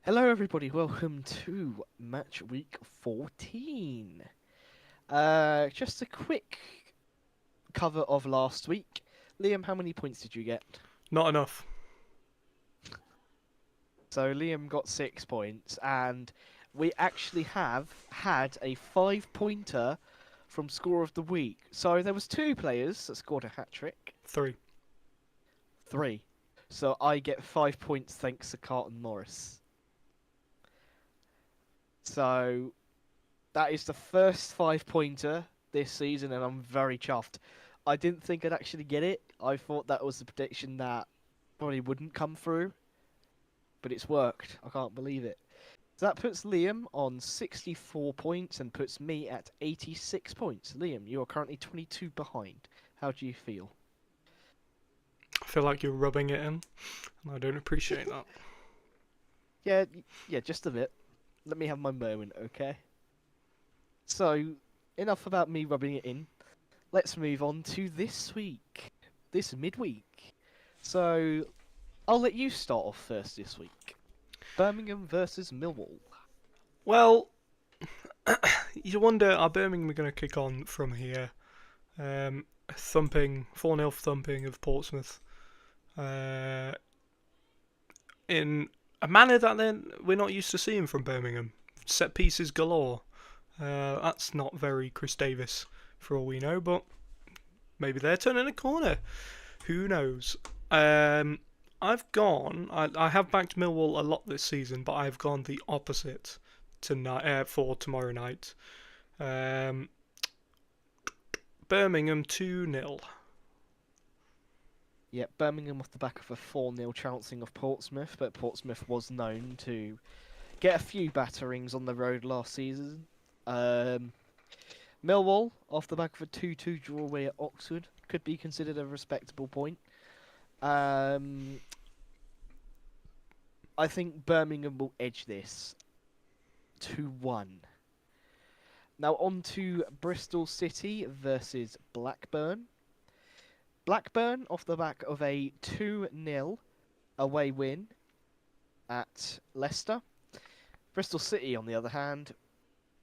Hello, everybody. Welcome to Match Week 14. Just a quick cover of last week. Liam, how many points did you get? Not enough. So Liam got 6 points, and we actually have had a 5-pointer from Score of the Week. So there was two players that scored a hat trick. 3. Three. So I get 5 points thanks to Carlton Morris. So that is the first 5-pointer this season, and I'm very chuffed. I didn't think I'd actually get it. I thought that was the prediction that probably wouldn't come through, but it's worked. I can't believe it. So that puts Liam on 64 points and puts me at 86 points. Liam, you are currently 22 behind. How do you feel? I feel like you're rubbing it in, and I don't appreciate that. Yeah, yeah, just a bit. Let me have my moment, okay? So, enough about me rubbing it in. Let's move on to this week, this midweek. So, I'll let you start off first this week. Birmingham versus Millwall. Well, you wonder, are Birmingham going to kick on from here? Thumping, 4-0 thumping of Portsmouth uh, in a manner that we're not used to seeing from Birmingham. Set pieces galore. That's not very Chris Davis for all we know, but maybe they're turning a corner. Who knows? I have backed Millwall a lot this season, but I've gone the opposite tonight for tomorrow night. Um, Birmingham 2-0. Yeah, Birmingham off the back of a 4-0 trouncing of Portsmouth, but Portsmouth was known to get a few batterings on the road last season. Um, Millwall off the back of a 2-2 draw away at Oxford could be considered a respectable point. Um, I think Birmingham will edge this 2-1. Now on to Bristol City versus Blackburn. Blackburn off the back of a 2-0 away win at Leicester. Bristol City, on the other hand,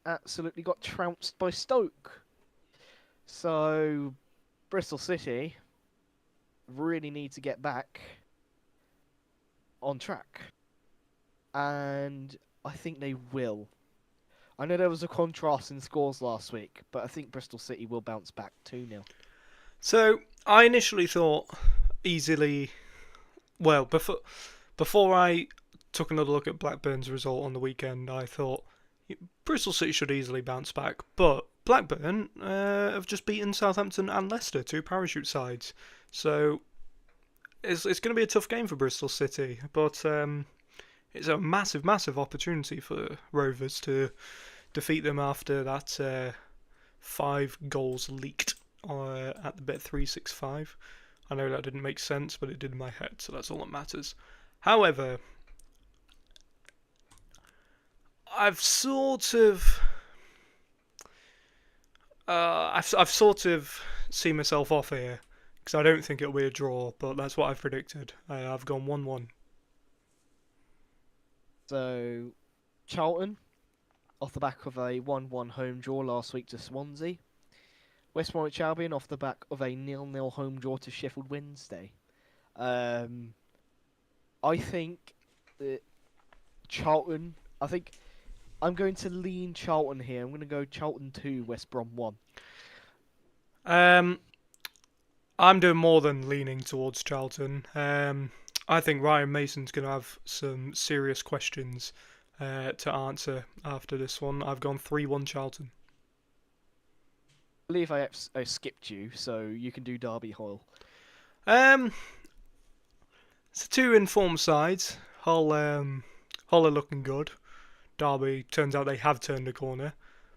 absolutely got trounced by Stoke. So Bristol City really need to get back on track. And I think they will. I know there was a contrast in scores last week, but I think Bristol City will bounce back 2-0. So I initially thought easily. Well, before I took another look at Blackburn's result on the weekend, I thought Bristol City should easily bounce back. But Blackburn have just beaten Southampton and Leicester, two parachute sides. So it's going to be a tough game for Bristol City. But it's a massive, massive opportunity for Rovers to defeat them after that 5 goals leaked at the bet 365. I know that didn't make sense, but it did in my head, so that's all that matters. However, I've sort of, I've sort of seen myself off here because I don't think it'll be a draw, but that's what I've predicted. I've gone 1-1. So Charlton off the back of a 1-1 home draw last week to Swansea. West Bromwich Albion off the back of a 0-0 home draw to Sheffield Wednesday. I think that Charlton. I think I'm going to lean Charlton here. I'm going to go Charlton 2, West Brom 1. Um, I'm doing more than leaning towards Charlton. I think Ryan Mason's going to have some serious questions to answer after this one. I've gone 3-1 Charlton. I believe I skipped you, so you can do Derby Hoyle. Um, it's two informed sides. Hull are looking good. Derby turns out they have turned a corner,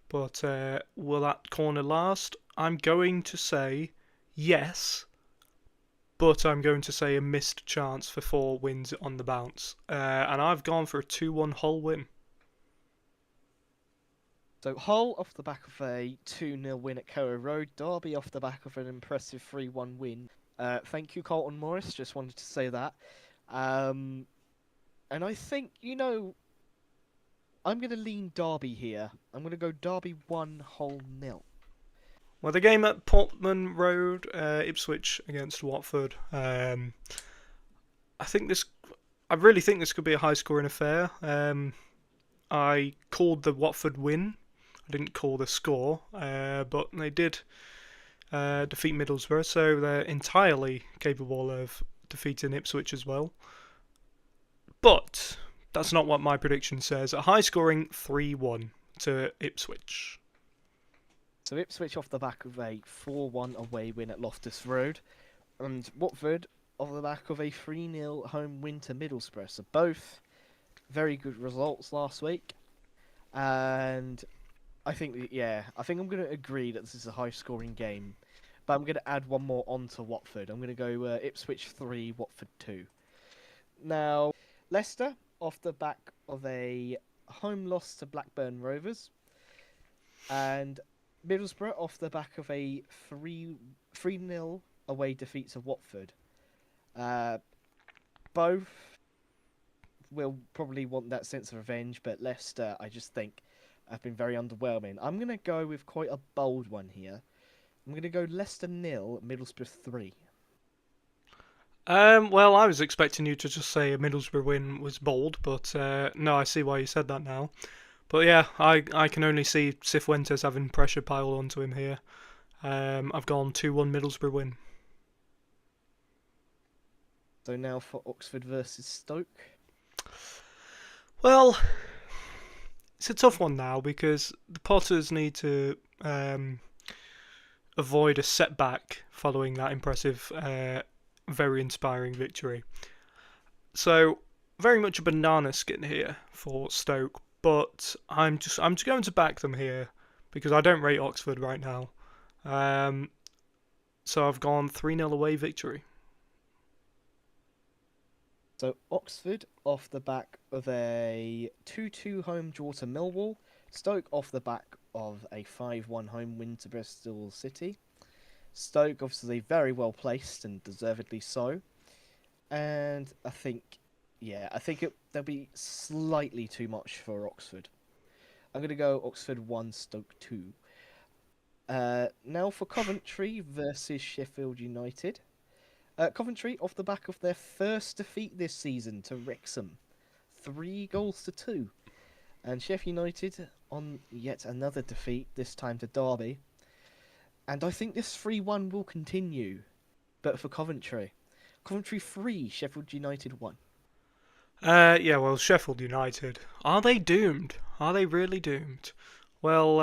but will that corner last? I'm going to say yes, but I'm going to say a missed chance for 4 wins on the bounce, and I've gone for a 2-1 Hull win. So Hull off the back of a 2-0 win at Carrow Road. Derby off the back of an impressive 3-1 win. Thank you, Carlton Morris. Just wanted to say that. And I think, I'm going to lean Derby here. I'm going to go Derby 1-0. Well, the game at Portman Road, Ipswich against Watford. I think this. I really think this could be a high-scoring affair. I called the Watford win. I didn't call the score, but they did defeat Middlesbrough, so they're entirely capable of defeating Ipswich as well. But that's not what my prediction says. A high-scoring 3-1 to Ipswich. So Ipswich off the back of a 4-1 away win at Loftus Road, and Watford off the back of a 3-0 home win to Middlesbrough. So both very good results last week, and I think I think I'm going to agree that this is a high-scoring game, but I'm going to add one more on to Watford. I'm going to go Ipswich 3, Watford 2. Now, Leicester off the back of a home loss to Blackburn Rovers, and Middlesbrough off the back of a 3-0 away defeat to Watford. Both will probably want that sense of revenge, but Leicester, I just think, have been very underwhelming. I'm going to go with quite a bold one here. I'm going to go Leicester 0, Middlesbrough 3. Well, I was expecting you to just say a Middlesbrough win was bold, but no, I see why you said that now. But yeah, I can only see Cifuentes having pressure piled onto him here. I've gone 2-1 Middlesbrough win. So now for Oxford versus Stoke. Well, it's a tough one now because the Potters need to avoid a setback following that impressive, very inspiring victory. So very much a banana skin here for Stoke, but I'm just going to back them here because I don't rate Oxford right now. So I've gone 3-0 away victory. So Oxford off the back of a 2-2 home draw to Millwall. Stoke off the back of a 5-1 home win to Bristol City. Stoke obviously very well placed and deservedly so. And I think there'll be slightly too much for Oxford. I'm going to go Oxford 1, Stoke 2. Now for Coventry versus Sheffield United. Coventry off the back of their first defeat this season to Wrexham. 3-2. And Sheffield United on yet another defeat, this time to Derby. And I think this 3-1 will continue. But for Coventry. Coventry 3, Sheffield United 1. Yeah, well, Sheffield United. Are they doomed? Are they really doomed? Well,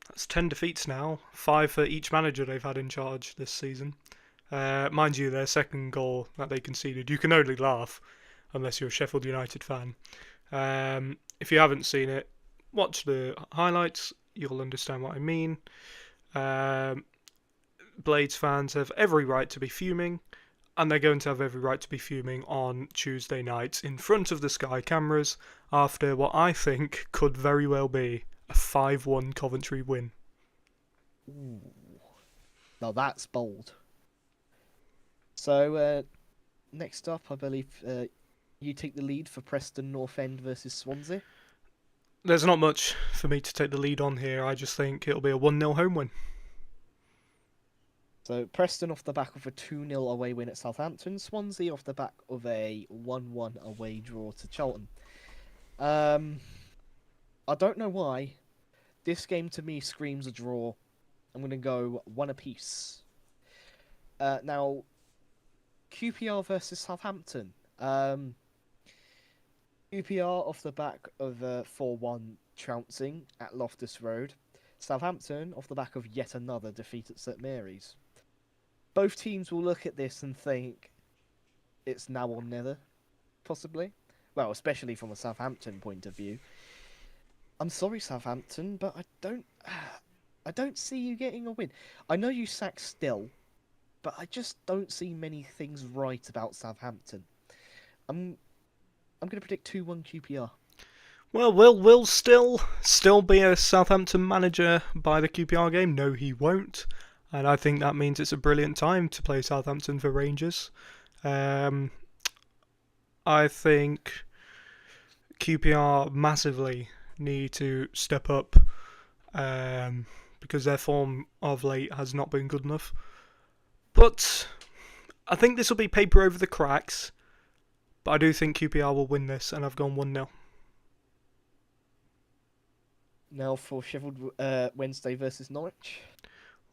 that's 10 defeats now. 5 for each manager they've had in charge this season. Mind you, their second goal that they conceded, you can only laugh unless you're a Sheffield United fan. If you haven't seen it, watch the highlights, you'll understand what I mean. Blades fans have every right to be fuming, and they're going to have every right to be fuming on Tuesday night in front of the Sky cameras after what I think could very well be a 5-1 Coventry win. Ooh. Now that's bold. So, next up, I believe you take the lead for Preston North End versus Swansea. There's not much for me to take the lead on here. I just think it'll be a 1-0 home win. So, Preston off the back of a 2-0 away win at Southampton. Swansea off the back of a 1-1 away draw to Charlton. I don't know why. This game to me screams a draw. I'm going to go 1 apiece. Now, QPR versus Southampton. QPR off the back of a 4-1 trouncing at Loftus Road. Southampton off the back of yet another defeat at St Mary's. Both teams will look at this and think it's now or never, possibly. Well, especially from a Southampton point of view. I'm sorry, Southampton, but I don't see you getting a win. I know you sack Still, but I just don't see many things right about Southampton. I'm going to predict 2-1 QPR. Well, will still be a Southampton manager by the QPR game? No, he won't. And I think that means it's a brilliant time to play Southampton for Rangers. I think QPR massively need to step up because their form of late has not been good enough. But I think this will be paper over the cracks. But I do think QPR will win this, and I've gone 1-0. Now for Sheffield Wednesday versus Norwich.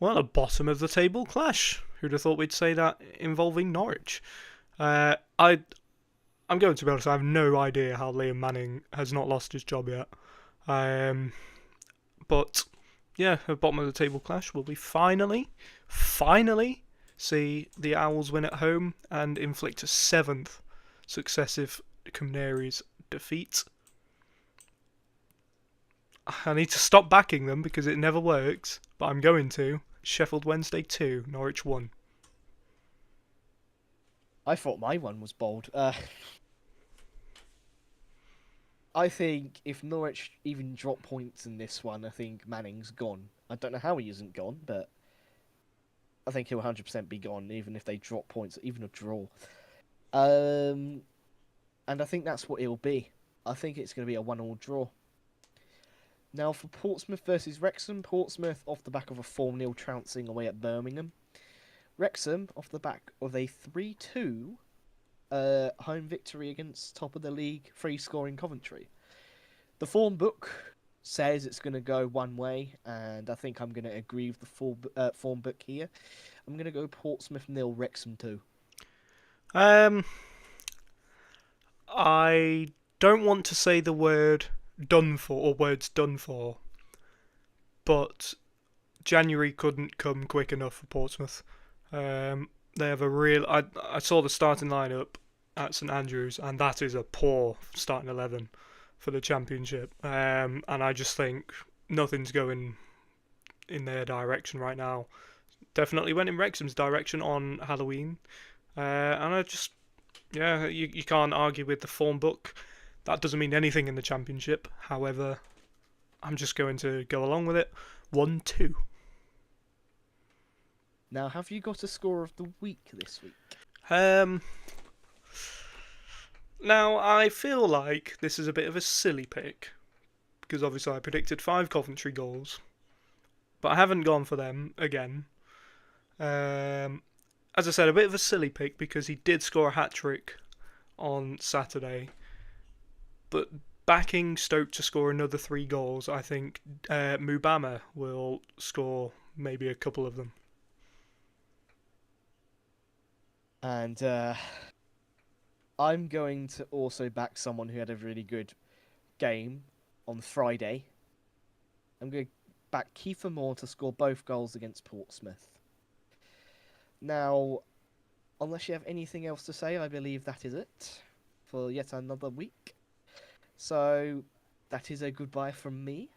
Well, a bottom of the table clash. Who'd have thought we'd say that involving Norwich? I'm going to be honest. I have no idea how Liam Manning has not lost his job yet. But yeah, a bottom of the table clash will be finally see the Owls win at home and inflict a 7th successive Canaries defeat. I need to stop backing them because it never works, but I'm going to. Sheffield Wednesday 2, Norwich 1. I thought my one was bold. I think if Norwich even drop points in this one, I think Manning's gone. I don't know how he isn't gone, but I think he'll 100% be gone, even if they drop points, even a draw. And I think that's what it'll be. I think it's going to be a 1-1 draw. Now for Portsmouth versus Wrexham, Portsmouth off the back of a 4-0 trouncing away at Birmingham. Wrexham off the back of a 3-2 home victory against top of the league, free scoring Coventry. The form book says it's going to go one way, and I think I'm going to agree with the form book here. I'm going to go Portsmouth 0, Wrexham 2. I don't want to say the word done for or words done for, but January couldn't come quick enough for Portsmouth. They have a real. I saw the starting lineup at St Andrews, and that is a poor starting 11 for the Championship. And I just think nothing's going in their direction right now. Definitely went in Wrexham's direction on Halloween, and I just, yeah, you can't argue with the form book. That doesn't mean anything in the Championship. However, I'm just going to go along with it. 1-2. Now, have you got a score of the week this week? Now, I feel like this is a bit of a silly pick, because obviously I predicted 5 Coventry goals, but I haven't gone for them again. As I said, a bit of a silly pick because he did score a hat-trick on Saturday, but backing Stoke to score another 3 goals, I think Mubama will score maybe a couple of them. And I'm going to also back someone who had a really good game on Friday. I'm going to back Kiefer Moore to score both goals against Portsmouth. Now, unless you have anything else to say, I believe that is it for yet another week. So, that is a goodbye from me.